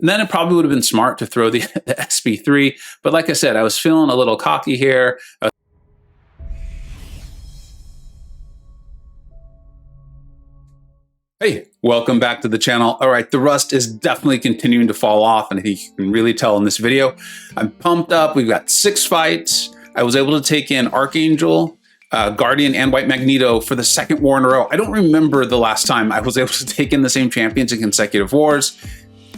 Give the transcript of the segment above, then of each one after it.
And then it probably would have been smart to throw the SP3. But like I said, I was feeling a little cocky here. Hey, welcome back to the channel. All right, the rust is definitely continuing to fall off, and I think you can really tell in this video. I'm pumped up. We've got 6 fights. I was able to take in Archangel, Guardian, and White Magneto for the 2nd war in a row. I don't remember the last time I was able to take in the same champions in consecutive wars.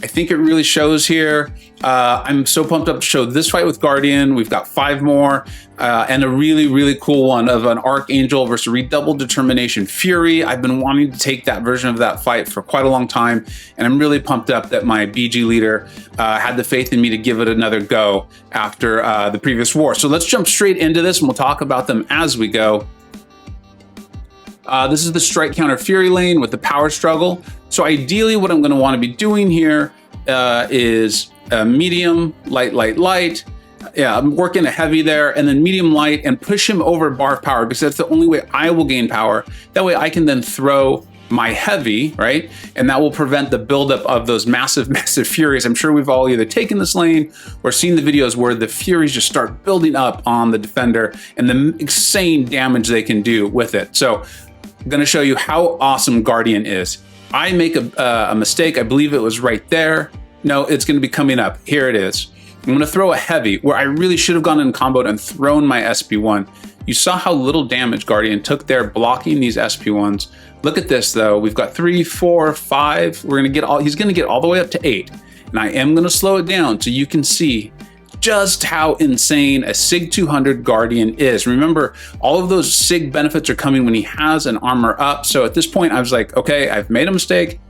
I think it really shows here. I'm so pumped up to show this fight with Guardian. We've got 5 more, and a really, really cool one of an Archangel versus Redoubled Determination Fury. I've been wanting to take that version of that fight for quite a long time, and I'm really pumped up that my BG leader had the faith in me to give it another go after the previous war. So let's jump straight into this, and we'll talk about them as we go. This is the strike counter Fury lane with the power struggle. So ideally what I'm going to want to be doing here is medium, light, light, light. Yeah, I'm working a heavy there, and then medium, light, and push him over bar power, because that's the only way I will gain power. That way I can then throw my heavy, right? And that will prevent the buildup of those massive, massive Furies. I'm sure we've all either taken this lane or seen the videos where the Furies just start building up on the defender and the insane damage they can do with it. So I'm going to show you how awesome Guardian is. I make a mistake. I believe it was right there. No, it's going to be coming up. Here it is. I'm going to throw a heavy where I really should have gone in comboed and thrown my SP1. You saw how little damage Guardian took there blocking these SP1s. Look at this though. We've got 3, 4, 5. We're going to get all, he's going to get all the way up to 8. And I am going to slow it down so you can see just how insane a SIG 200 Guardian is. Remember, all of those SIG benefits are coming when he has an armor up. So at this point, I was like, okay, I've made a mistake.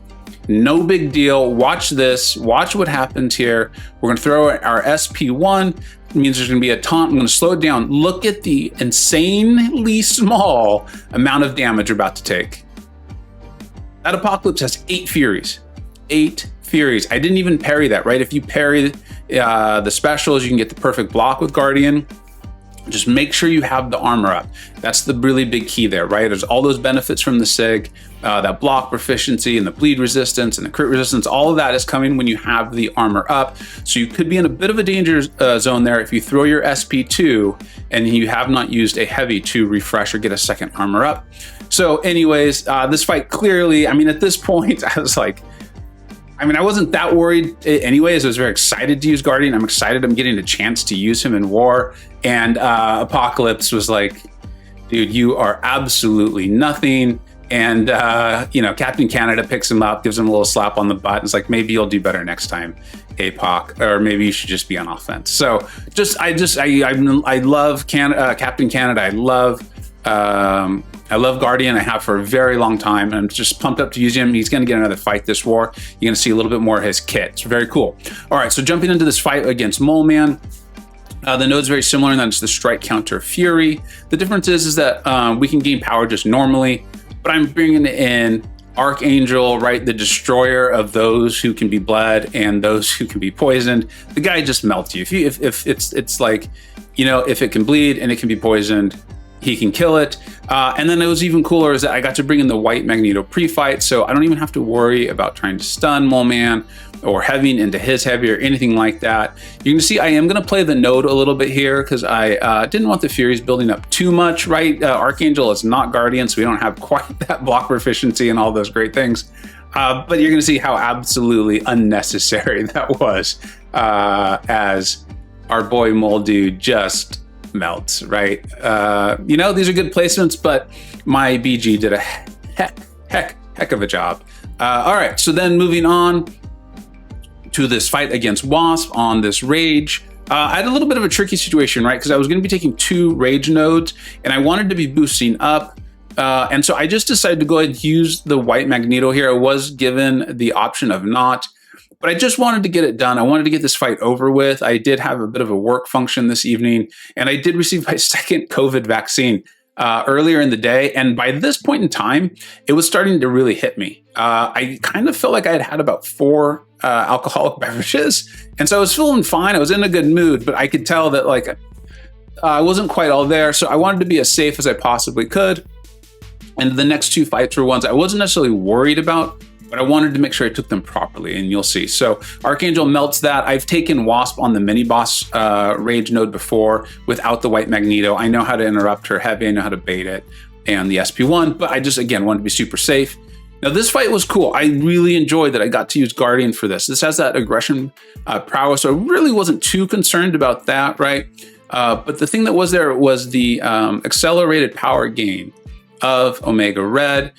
No big deal. Watch this. Watch what happens here. We're going to throw our SP1. It means there's going to be a taunt. I'm going to slow it down. Look at the insanely small amount of damage we're about to take. That Apocalypse has 8 Furies. 8 Furies. I didn't even parry that, right? If you parry the specials, you can get the perfect block with Guardian. Just make sure you have the armor up. That's the really big key there, right? There's all those benefits from the SIG, that block proficiency and the bleed resistance and the crit resistance. All of that is coming when you have the armor up. So you could be in a bit of a danger zone there if you throw your SP2 and you have not used a heavy to refresh or get a 2nd armor up. So anyways, this fight clearly, I mean, at this point, I was like, I wasn't that worried anyways. I was very excited to use Guardian. I'm excited I'm getting a chance to use him in war. And Apocalypse was like, dude, you are absolutely nothing. And, you know, Captain Canada picks him up, gives him a little slap on the butt. It's like, maybe you'll do better next time, APOC, or maybe you should just be on offense. So I love Captain Canada. I love Guardian. I have for a very long time, and I'm just pumped up to use him. He's going to get another fight this war. You're going to see a little bit more of his kit. It's very cool. All right, so jumping into this fight against Mole Man. The node's very similar, and that's the strike counter Fury. The difference is that we can gain power just normally, but I'm bringing in Archangel, right? The destroyer of those who can be bled and those who can be poisoned. The guy just melts you. If it's like, you know, if it can bleed and it can be poisoned, he can kill it. And then it was even cooler is that I got to bring in the White Magneto pre-fight, so I don't even have to worry about trying to stun Mole Man or heavying into his heavy or anything like that. You can see I am going to play the node a little bit here because I didn't want the Furies building up too much, right? Archangel is not Guardian, so we don't have quite that block proficiency and all those great things. But you're going to see how absolutely unnecessary that was as our boy Mole Dude just melts, right? You know, these are good placements, but my BG did a heck of a job. All right, so then moving on to this fight against Wasp on this Rage. I had a little bit of a tricky situation, right? Because I was going to be taking 2 Rage nodes, and I wanted to be boosting up. And so I just decided to go ahead and use the White Magneto here. I was given the option of not, but I just wanted to get it done. I wanted to get this fight over with. I did have a bit of a work function this evening, and I did receive my 2nd COVID vaccine earlier in the day. And by this point in time, it was starting to really hit me. I kind of felt like I had had about 4 alcoholic beverages. And so I was feeling fine. I was in a good mood, but I could tell that like I wasn't quite all there. So I wanted to be as safe as I possibly could. And the next 2 fights were ones I wasn't necessarily worried about but I wanted to make sure I took them properly, and you'll see. So Archangel melts that. I've taken Wasp on the mini boss rage node before without the white Magneto. I know how to interrupt her heavy, I know how to bait it, and the SP1, but I just, again, wanted to be super safe. Now this fight was cool. I really enjoyed that I got to use Guardian for this. This has that aggression prowess, so I really wasn't too concerned about that, right? But the thing that was there was the accelerated power gain of Omega Red.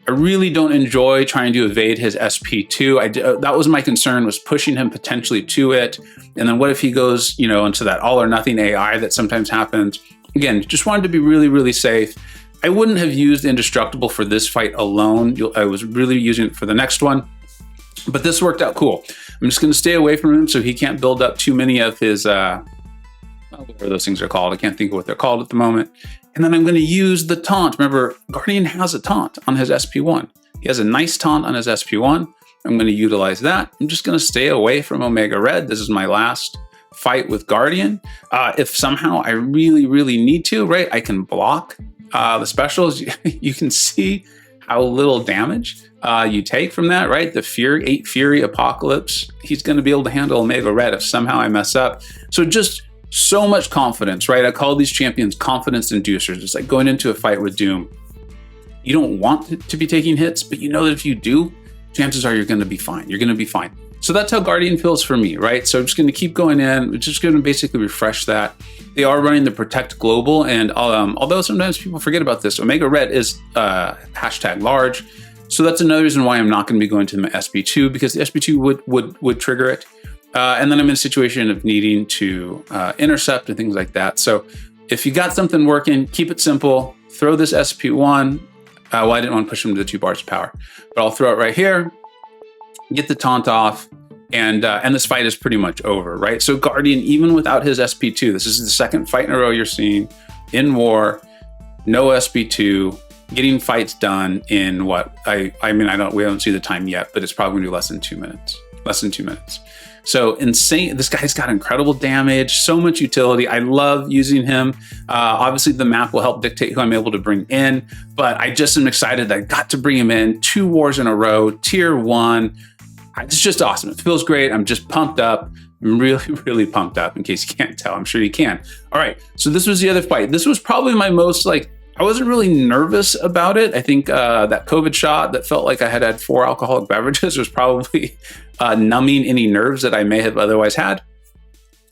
I really don't enjoy trying to evade his SP2. That was my concern, was pushing him potentially to it. And then what if he goes, you know, into that all or nothing AI that sometimes happens? Again, just wanted to be really, really safe. I wouldn't have used Indestructible for this fight alone. I was really using it for the next one, but this worked out cool. I'm just gonna stay away from him so he can't build up too many of his, whatever those things are called. I can't think of what they're called at the moment. And then I'm going to use the taunt. Remember, Guardian has a taunt on his SP1. He has a nice taunt on his SP1. I'm going to utilize that. I'm just going to stay away from Omega Red. This is my last fight with Guardian. If somehow I really, really need to, right, I can block the specials. You can see how little damage you take from that, right? The Fury, 8 Fury Apocalypse. He's going to be able to handle Omega Red if somehow I mess up. So just so much confidence, right? I call these champions confidence inducers. It's like going into a fight with Doom. You don't want to be taking hits, but you know that if you do, chances are you're going to be fine. You're going to be fine. So that's how Guardian feels for me, right? So I'm just going to keep going in. We're just going to basically refresh that. They are running the Protect Global, and although sometimes people forget about this, Omega Red is #large. So that's another reason why I'm not going to be going to my SP2, because the SP2 would trigger it. And then I'm in a situation of needing to intercept and things like that. So if you got something working, keep it simple. Throw this SP1. Well, I didn't want to push him to the 2 bars of power, but I'll throw it right here, get the taunt off, and this fight is pretty much over, right? So Guardian, even without his SP2, this is the second fight in a row you're seeing in war, no SP2, getting fights done in what, we haven't seen the time yet, but it's probably gonna be less than 2 minutes. Less than 2 minutes. So insane. This guy's got incredible damage, so much utility. I love using him. Obviously, the map will help dictate who I'm able to bring in, but I just am excited that I got to bring him in 2 wars in a row, tier 1. It's just awesome. It feels great. I'm just pumped up. I'm really, really pumped up, in case you can't tell. I'm sure you can. All right, so this was the other fight. This was probably my most, I wasn't really nervous about it. I think that COVID shot that felt like I had had 4 alcoholic beverages was probably numbing any nerves that I may have otherwise had.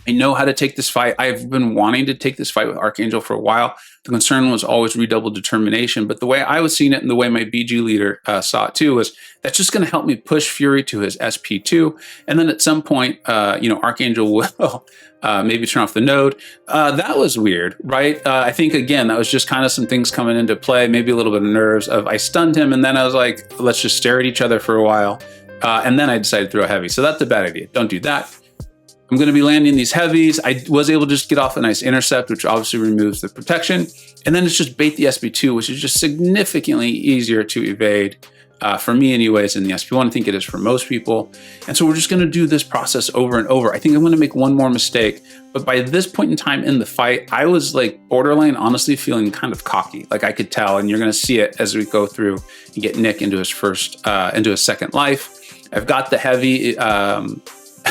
I know how to take this fight. I've been wanting to take this fight with Archangel for a while. The concern was always redoubled determination, but the way I was seeing it and the way my BG leader saw it too was that's just going to help me push Fury to his SP2. And then at some point, Archangel will maybe turn off the node. That was weird, right? I think, again, that was just kind of some things coming into play, maybe a little bit of nerves of I stunned him, and then I was like, let's just stare at each other for a while. And then I decided to throw a heavy. So that's a bad idea. Don't do that. I'm going to be landing these heavies. I was able to just get off a nice intercept, which obviously removes the protection. And then it's just bait the SP2, which is just significantly easier to evade, for me anyways, in the SP1. I think it is for most people. And so we're just going to do this process over and over. I think I'm going to make one more mistake. But by this point in time in the fight, I was like borderline, honestly, feeling kind of cocky. Like I could tell, and you're going to see it as we go through and get Nick into his second life. I've got the heavy,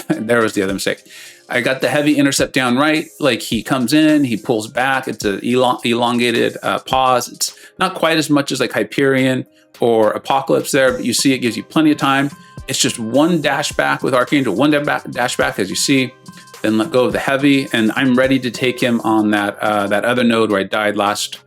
there was the other mistake. I got the heavy intercept down right. Like he comes in, he pulls back. It's an elongated pause. It's not quite as much as like Hyperion or Apocalypse there, but you see it gives you plenty of time. It's just one dash back with Archangel, one dash back as you see, then let go of the heavy. And I'm ready to take him on that other node where I died last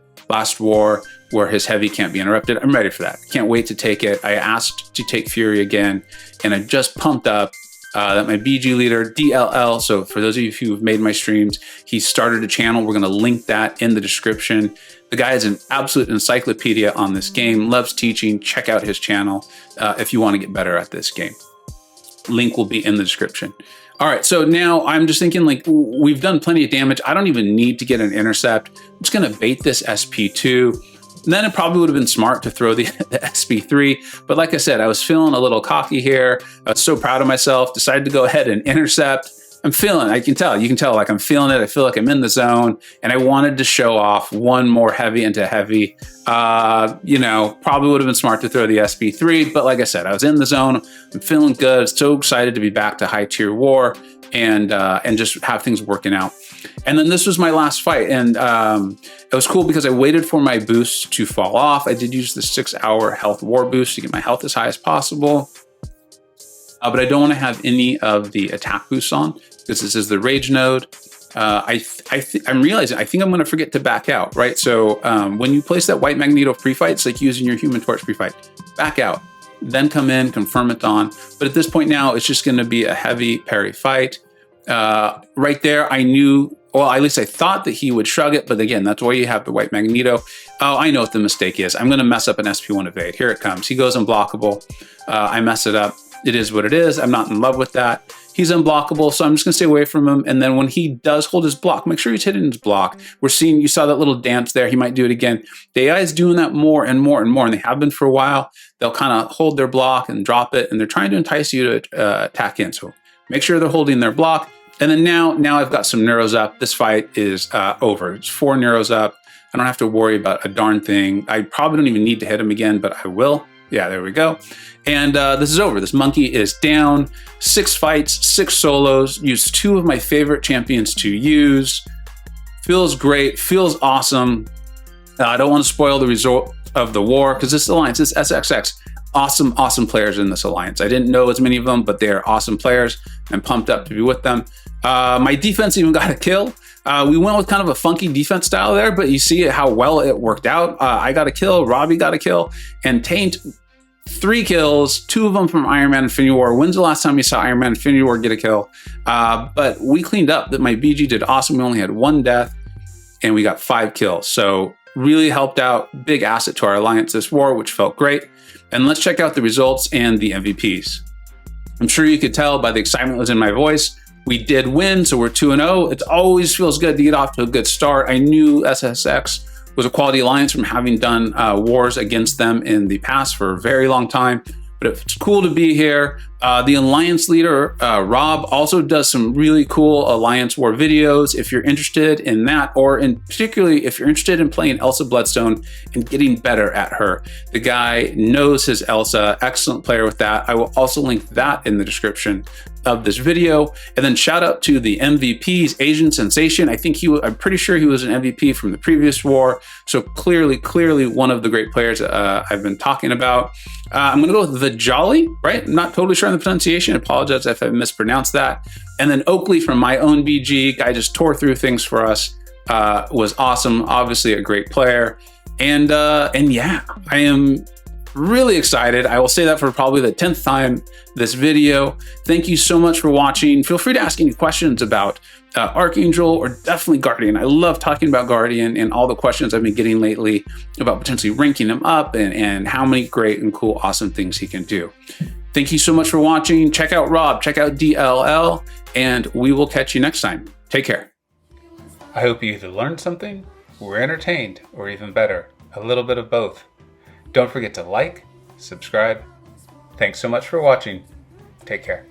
war, where his heavy can't be interrupted. I'm ready for that. Can't wait to take it. I asked to take Fury again, and I just pumped up that my BG leader, DLL, so for those of you who have made my streams, he started a channel. We're going to link that in the description. The guy is an absolute encyclopedia on this game, loves teaching. Check out his channel if you want to get better at this game. Link will be in the description. All right, so now I'm just thinking, like, we've done plenty of damage. I don't even need to get an intercept. I'm just going to bait this SP2. And then it probably would have been smart to throw the SP3. But like I said, I was feeling a little cocky here. I was so proud of myself, decided to go ahead and intercept. I'm feeling it. You can tell like I'm feeling it. I feel like I'm in the zone, and I wanted to show off one more heavy into heavy. You know, probably would have been smart to throw the SP3, but like I said, I was in the zone. I'm feeling good. So excited to be back to high tier war and just have things working out. And then this was my last fight, and it was cool because I waited for my boost to fall off. I did use the 6-hour health war boost to get my health as high as possible. But I don't want to have any of the attack boosts on because this is the rage node. I'm realizing I think I'm going to forget to back out, right? So when you place that white magneto pre-fight, it's like using your human torch pre-fight. Back out, then come in, confirm it on. But at this point now, it's just going to be a heavy parry fight. Right there, I knew, well, at least I thought that he would shrug it. But again, that's why you have the white magneto. Oh, I know what the mistake is. I'm going to mess up an SP1 evade. Here it comes. He goes unblockable. I mess it up. It is what it is. I'm not in love with that. He's unblockable, so I'm just gonna stay away from him. And then when he does hold his block, make sure he's hitting his block. We're seeing, you saw that little dance there. He might do it again. The AI is doing that more and more and more, and they have been for a while. They'll kind of hold their block and drop it, and they're trying to entice you to attack in. So make sure they're holding their block. And then now I've got some neuros up. This fight is over. It's 4 neuros up. I don't have to worry about a darn thing. I probably don't even need to hit him again, but I will. Yeah, there we go. And this is over. This monkey is down. 6 fights, 6 solos. Used 2 of my favorite champions to use. Feels great. Feels awesome. I don't want to spoil the result of the war because this alliance, this SXX, awesome players in this alliance. I didn't know as many of them, but they are awesome players. I'm pumped up to be with them. My defense even got a kill. We went with kind of a funky defense style there, but you see how well it worked out. I got a kill, Robbie got a kill, and Taint 3 kills, 2 of them from Iron Man Infinity War. When's the last time you saw Iron Man Infinity War get a kill? But we cleaned up. That my BG did awesome. We only had 1 death, and we got 5 kills. So really helped out. Big asset to our alliance this war, which felt great. And let's check out the results and the MVPs. I'm sure you could tell by the excitement that was in my voice. We did win, so we're 2-0. It always feels good to get off to a good start. I knew SSX was a quality alliance from having done wars against them in the past for a very long time. But it's cool to be here. The alliance leader, Rob, also does some really cool alliance war videos. If you're interested in that, or in particularly if you're interested in playing Elsa Bloodstone and getting better at her, the guy knows his Elsa. Excellent player with that. I will also link that in the description of this video. And then shout out to the MVPs, Asian Sensation. I'm pretty sure he was an MVP from the previous war. So clearly one of the great players I've been talking about. I'm gonna go with the Jolly, right? I'm not totally sure on the pronunciation. I apologize if I mispronounced that. And then Oakley from my own BG, guy just tore through things for us. Was awesome, obviously a great player. And yeah, I am really excited. I will say that for probably the 10th time this video. Thank you so much for watching. Feel free to ask any questions about Archangel or definitely Guardian. I love talking about Guardian and all the questions I've been getting lately about potentially ranking him up and how many great and cool, awesome things he can do. Thank you so much for watching. Check out Rob, check out DLL, and we will catch you next time. Take care. I hope you either learned something, were entertained, or even better, a little bit of both. Don't forget to like, subscribe. Thanks so much for watching. Take care.